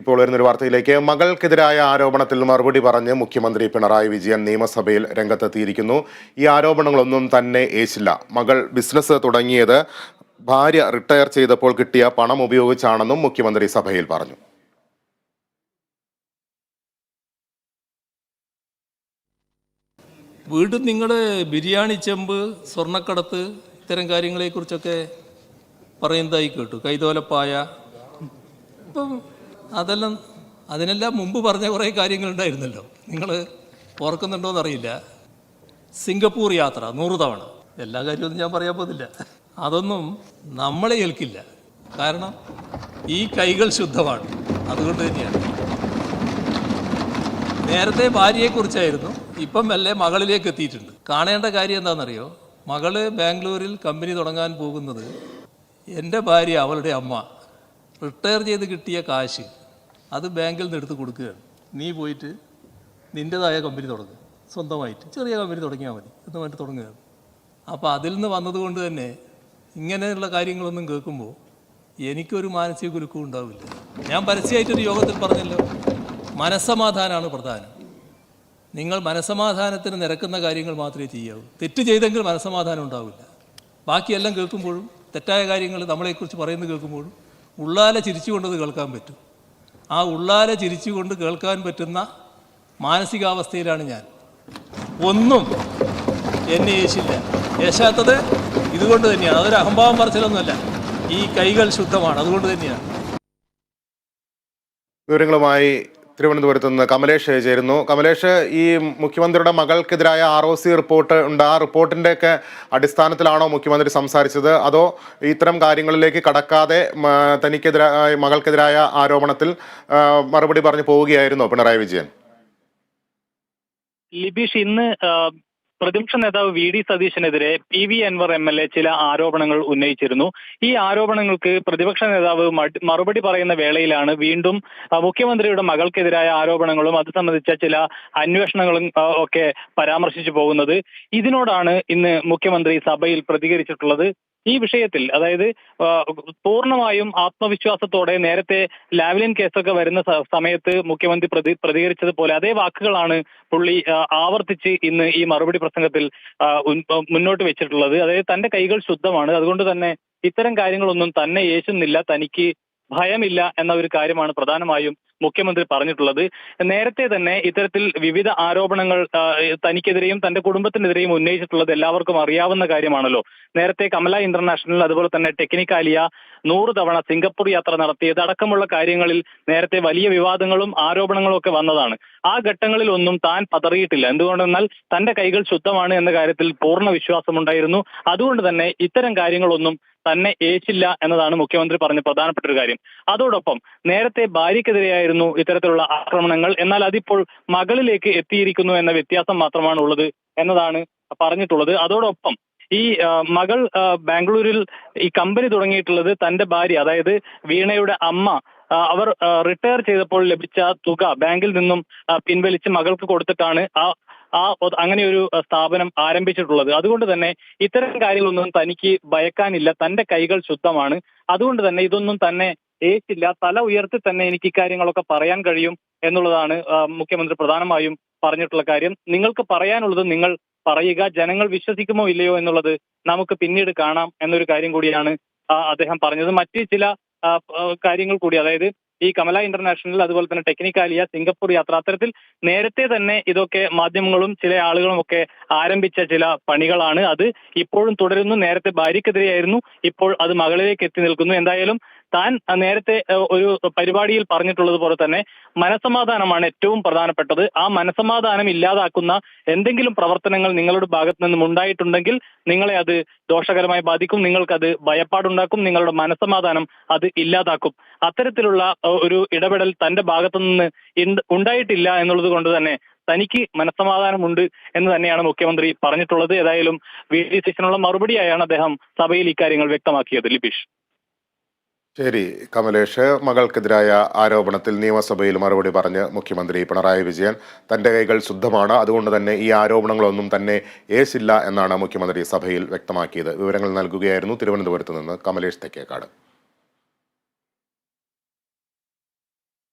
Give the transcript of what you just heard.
ഇപ്പോൾ വരുന്നൊരു വാർത്തയിലേക്ക്. മകൾക്കെതിരായ ആരോപണത്തിൽ മറുപടി പറഞ്ഞ് മുഖ്യമന്ത്രി പിണറായി വിജയൻ നിയമസഭയിൽ രംഗത്തെത്തിയിരിക്കുന്നു. ഈ ആരോപണങ്ങളൊന്നും തന്നെ ഏശില്ല. മകൾ ബിസിനസ് തുടങ്ങിയത് ഭാര്യ റിട്ടയർ ചെയ്തപ്പോൾ കിട്ടിയ പണം ഉപയോഗിച്ചാണെന്നും മുഖ്യമന്ത്രി സഭയിൽ പറഞ്ഞു. വീണ്ടും നിങ്ങൾ ബിരിയാണി ചെമ്പ്, സ്വർണ്ണക്കടത്ത്, ഇത്തരം കാര്യങ്ങളെക്കുറിച്ചൊക്കെ പറയുന്നതായി കേട്ടു. കൈതോലപ്പായ. ഇപ്പം അതിനെല്ലാം മുമ്പ് പറഞ്ഞ കുറേ കാര്യങ്ങളുണ്ടായിരുന്നല്ലോ. നിങ്ങൾ ഓർക്കുന്നുണ്ടോയെന്നറിയില്ല. സിംഗപ്പൂർ യാത്ര 100 തവണ. എല്ലാ കാര്യമൊന്നും ഞാൻ പറയാൻ പോകുന്നില്ല. അതൊന്നും നമ്മളെ ഏൽക്കില്ല. കാരണം ഈ കൈകൾ ശുദ്ധമാണ്. അതുകൊണ്ട് തന്നെയാണ്. നേരത്തെ ഭാര്യയെക്കുറിച്ചായിരുന്നു, ഇപ്പം മെല്ലെ മകളിലേക്ക് എത്തിയിട്ടുണ്ട്. കാണേണ്ട കാര്യം എന്താണെന്നറിയോ? മകള് ബാംഗ്ലൂരിൽ കമ്പനി തുടങ്ങാൻ പോകുന്നത് എൻ്റെ ഭാര്യ, അവളുടെ അമ്മ റിട്ടയർ ചെയ്ത് കിട്ടിയ കാശ് അത് ബാങ്കിൽ നിന്ന് എടുത്ത് കൊടുക്കുകയാണ്. നീ പോയിട്ട് നിൻ്റെതായ കമ്പനി തുടങ്ങുക, സ്വന്തമായിട്ട് ചെറിയ കമ്പനി തുടങ്ങിയാൽ മതി എന്ന് പറഞ്ഞിട്ട് തുടങ്ങുകയാണ്. അപ്പോൾ അതിൽ നിന്ന് വന്നതുകൊണ്ട് തന്നെ ഇങ്ങനെയുള്ള കാര്യങ്ങളൊന്നും കേൾക്കുമ്പോൾ എനിക്കൊരു മാനസിക കുലുക്കവും ഉണ്ടാവില്ല. ഞാൻ പരസ്യമായിട്ടൊരു യോഗത്തിൽ പറഞ്ഞല്ലോ, മനസ്സമാധാനമാണ് പ്രധാനം. നിങ്ങൾ മനസ്സമാധാനത്തിന് നിരക്കുന്ന കാര്യങ്ങൾ മാത്രമേ ചെയ്യാവൂ. തെറ്റ് ചെയ്തെങ്കിൽ മനസ്സമാധാനം ഉണ്ടാവില്ല. ബാക്കിയെല്ലാം കേൾക്കുമ്പോഴും തെറ്റായ കാര്യങ്ങൾ നമ്മളെക്കുറിച്ച് പറയുന്നത് കേൾക്കുമ്പോഴും ഉള്ളാലെ ചിരിച്ചുകൊണ്ടത് കേൾക്കാൻ പറ്റും. ആ ഉള്ളാലെ ചിരിച്ചുകൊണ്ട് കേൾക്കാൻ പറ്റുന്ന മാനസികാവസ്ഥയിലാണ് ഞാൻ. ഒന്നും എന്നെ യേശില്ല. യേശാത്തത് ഇതുകൊണ്ട് തന്നെയാണ്. അതൊരു അഹംഭാവം പറച്ചിലൊന്നുമല്ല. ഈ കൈകൾ ശുദ്ധമാണ്. അതുകൊണ്ട് തന്നെയാണ്. വിവരങ്ങളുമായി തിരുവനന്തപുരത്ത് നിന്ന് കമലേഷ് ചേരുന്നു. കമലേഷ്, ഈ മുഖ്യമന്ത്രിയുടെ മകൾക്കെതിരായ ROC റിപ്പോർട്ട് ഉണ്ട്. ആ റിപ്പോർട്ടിൻ്റെയൊക്കെ അടിസ്ഥാനത്തിലാണോ മുഖ്യമന്ത്രി സംസാരിച്ചത്? അതോ ഇത്തരം കാര്യങ്ങളിലേക്ക് കടക്കാതെ മകൾക്കെതിരായ ആരോപണത്തിൽ മറുപടി പറഞ്ഞു പോവുകയായിരുന്നോ പിണറായി വിജയൻ? ലിബീഷ്, ഇന്ന് പ്രതിപക്ഷ നേതാവ് VD സതീശനെതിരെ PV അൻവർ MLA ചില ആരോപണങ്ങൾ ഉന്നയിച്ചിരുന്നു. ഈ ആരോപണങ്ങൾക്ക് പ്രതിപക്ഷ നേതാവ് മറുപടി പറയുന്ന വേളയിലാണ് വീണ്ടും മുഖ്യമന്ത്രിയുടെ മകൾക്കെതിരായ ആരോപണങ്ങളും അത് സംബന്ധിച്ച ചില അന്വേഷണങ്ങളും ഒക്കെ പരാമർശിച്ചു പോകുന്നത്. ഇതിനോടാണ് ഇന്ന് മുഖ്യമന്ത്രി സഭയിൽ പ്രതികരിച്ചിട്ടുള്ളത്. ഈ വിഷയത്തിൽ, അതായത് പൂർണ്ണമായും ആത്മവിശ്വാസത്തോടെ നേരത്തെ ലാവ്ലിൻ കേസൊക്കെ വരുന്ന സമയത്ത് മുഖ്യമന്ത്രി പ്രതികരിച്ചതുപോലെ അതേ വാക്കുകളാണ് പുള്ളി ആവർത്തിച്ച് ഇന്ന് ഈ മറുപടി പ്രസംഗത്തിൽ മുന്നോട്ട് വെച്ചിട്ടുള്ളത്. അതായത് തന്റെ കൈകൾ ശുദ്ധമാണ്, അതുകൊണ്ട് തന്നെ ഇത്തരം കാര്യങ്ങളൊന്നും തന്നെ യേശുന്നില്ല, തനിക്ക് ഭയമില്ല എന്ന ഒരു കാര്യമാണ് പ്രധാനമായും മുഖ്യമന്ത്രി പറഞ്ഞിട്ടുള്ളത്. നേരത്തെ തന്നെ ഇത്തരത്തിൽ വിവിധ ആരോപണങ്ങൾ തനിക്കെതിരെയും തന്റെ കുടുംബത്തിനെതിരെയും ഉന്നയിച്ചിട്ടുള്ളത് എല്ലാവർക്കും അറിയാവുന്ന കാര്യമാണല്ലോ. നേരത്തെ കമല ഇന്റർനാഷണൽ, അതുപോലെ തന്നെ ടെക്നിക്കാലിയ 100 തവണ സിംഗപ്പൂർ യാത്ര നടത്തിയത് അടക്കമുള്ള കാര്യങ്ങളിൽ നേരത്തെ വലിയ വിവാദങ്ങളും ആരോപണങ്ങളും ഒക്കെ വന്നതാണ്. ആ ഘട്ടങ്ങളിൽ ഒന്നും താൻ പതറിയിട്ടില്ല. എന്തുകൊണ്ടെന്നാൽ തന്റെ കൈകൾ ശുദ്ധമാണ് എന്ന കാര്യത്തിൽ പൂർണ്ണ വിശ്വാസമുണ്ടായിരുന്നു. അതുകൊണ്ട് തന്നെ ഇത്തരം കാര്യങ്ങളൊന്നും തന്നെ ഏശില്ല എന്നതാണ് മുഖ്യമന്ത്രി പറഞ്ഞ പ്രധാനപ്പെട്ട ഒരു കാര്യം. അതോടൊപ്പം നേരത്തെ ഭാര്യക്കെതിരെയായിരുന്നു ഇത്തരത്തിലുള്ള ആക്രമണങ്ങൾ, എന്നാൽ അതിപ്പോൾ മകളിലേക്ക് എത്തിയിരിക്കുന്നു എന്ന വ്യത്യാസം മാത്രമാണ് ഉള്ളത് എന്നതാണ് പറഞ്ഞിട്ടുള്ളത്. അതോടൊപ്പം ഈ മകൾ ബാംഗ്ലൂരിൽ ഈ കമ്പനി തുടങ്ങിയിട്ടുള്ളത് തന്റെ ഭാര്യ, അതായത് വീണയുടെ അമ്മ, അവർ റിട്ടയർ ചെയ്തപ്പോൾ ലഭിച്ച തുക ബാങ്കിൽ നിന്നും പിൻവലിച്ച് മകൾക്ക് കൊടുത്തിട്ടാണ് അങ്ങനെ ഒരു സ്ഥാപനം ആരംഭിച്ചിട്ടുള്ളത്. അതുകൊണ്ട് തന്നെ ഇത്തരം കാര്യങ്ങളൊന്നും തനിക്ക് ഭയക്കാനില്ല, തന്റെ കൈകൾ ശുദ്ധമാണ്. അതുകൊണ്ട് തന്നെ ഇതൊന്നും തന്നെ ഏറ്റില്ല, തല ഉയർത്തി തന്നെ എനിക്ക് ഇക്കാര്യങ്ങളൊക്കെ പറയാൻ കഴിയും എന്നുള്ളതാണ് മുഖ്യമന്ത്രി പ്രധാനമായും പറഞ്ഞിട്ടുള്ള കാര്യം. നിങ്ങൾക്ക് പറയാനുള്ളത് നിങ്ങൾ പറയുക, ജനങ്ങൾ വിശ്വസിക്കുമോ ഇല്ലയോ എന്നുള്ളത് നമുക്ക് പിന്നീട് കാണാം എന്നൊരു കാര്യം കൂടിയാണ് അദ്ദേഹം പറഞ്ഞത്. മറ്റ് ചില കാര്യങ്ങൾ കൂടി, അതായത് ഈ കമല ഇന്റർനാഷണൽ, അതുപോലെ തന്നെ ടെക്നിക്കാലിയ, സിംഗപ്പൂർ യാത്ര, അത്തരത്തിൽ നേരത്തെ തന്നെ ഇതൊക്കെ മാധ്യമങ്ങളും ചില ആളുകളും ഒക്കെ ആരംഭിച്ച ചില പണികളാണ്. അത് ഇപ്പോഴും തുടരുന്നു. നേരത്തെ ഭാര്യക്കെതിരെയായിരുന്നു, ഇപ്പോൾ അത് മകളിലേക്ക് എത്തി നിൽക്കുന്നു. എന്തായാലും താൻ നേരത്തെ ഒരു പരിപാടിയിൽ പറഞ്ഞിട്ടുള്ളത് പോലെ തന്നെ മനസമാധാനമാണ് ഏറ്റവും പ്രധാനപ്പെട്ടത്. ആ മനസമാധാനം ഇല്ലാതാക്കുന്ന എന്തെങ്കിലും പ്രവർത്തനങ്ങൾ നിങ്ങളുടെ ഭാഗത്ത് നിന്നും ഉണ്ടായിട്ടുണ്ടെങ്കിൽ നിങ്ങളെ അത് ദോഷകരമായി ബാധിക്കും, നിങ്ങൾക്കത് ഭയപ്പാടുണ്ടാക്കും, നിങ്ങളുടെ മനസമാധാനം അത് ഇല്ലാതാക്കും. അത്തരത്തിലുള്ള ഒരു ഇടപെടൽ തന്റെ ഭാഗത്തു നിന്ന് ഉണ്ടായിട്ടില്ല എന്നുള്ളത് കൊണ്ട് തന്നെ തനിക്ക് മനസ്സമാധാനമുണ്ട് എന്ന് തന്നെയാണ് മുഖ്യമന്ത്രി പറഞ്ഞിട്ടുള്ളത്. ഏതായാലും VD സതീശനുള്ള മറുപടിയായാണ് അദ്ദേഹം സഭയിൽ ഇക്കാര്യങ്ങൾ വ്യക്തമാക്കിയത്. ലിബീഷ്. ശരി കമലേഷ്, മകൾക്കെതിരായ ആരോപണത്തിൽ നിയമസഭയിൽ മറുപടി പറഞ്ഞ് മുഖ്യമന്ത്രി പിണറായി വിജയൻ തൻ്റെ കൈകൾ ശുദ്ധമാണ്, അതുകൊണ്ട് തന്നെ ഈ ആരോപണങ്ങളൊന്നും തന്നെ ഏശില്ല എന്നാണ് മുഖ്യമന്ത്രി സഭയിൽ വ്യക്തമാക്കിയത്. വിവരങ്ങൾ നൽകുകയായിരുന്നു തിരുവനന്തപുരത്ത് നിന്ന് കമലേഷ് തെക്കേക്കാട്.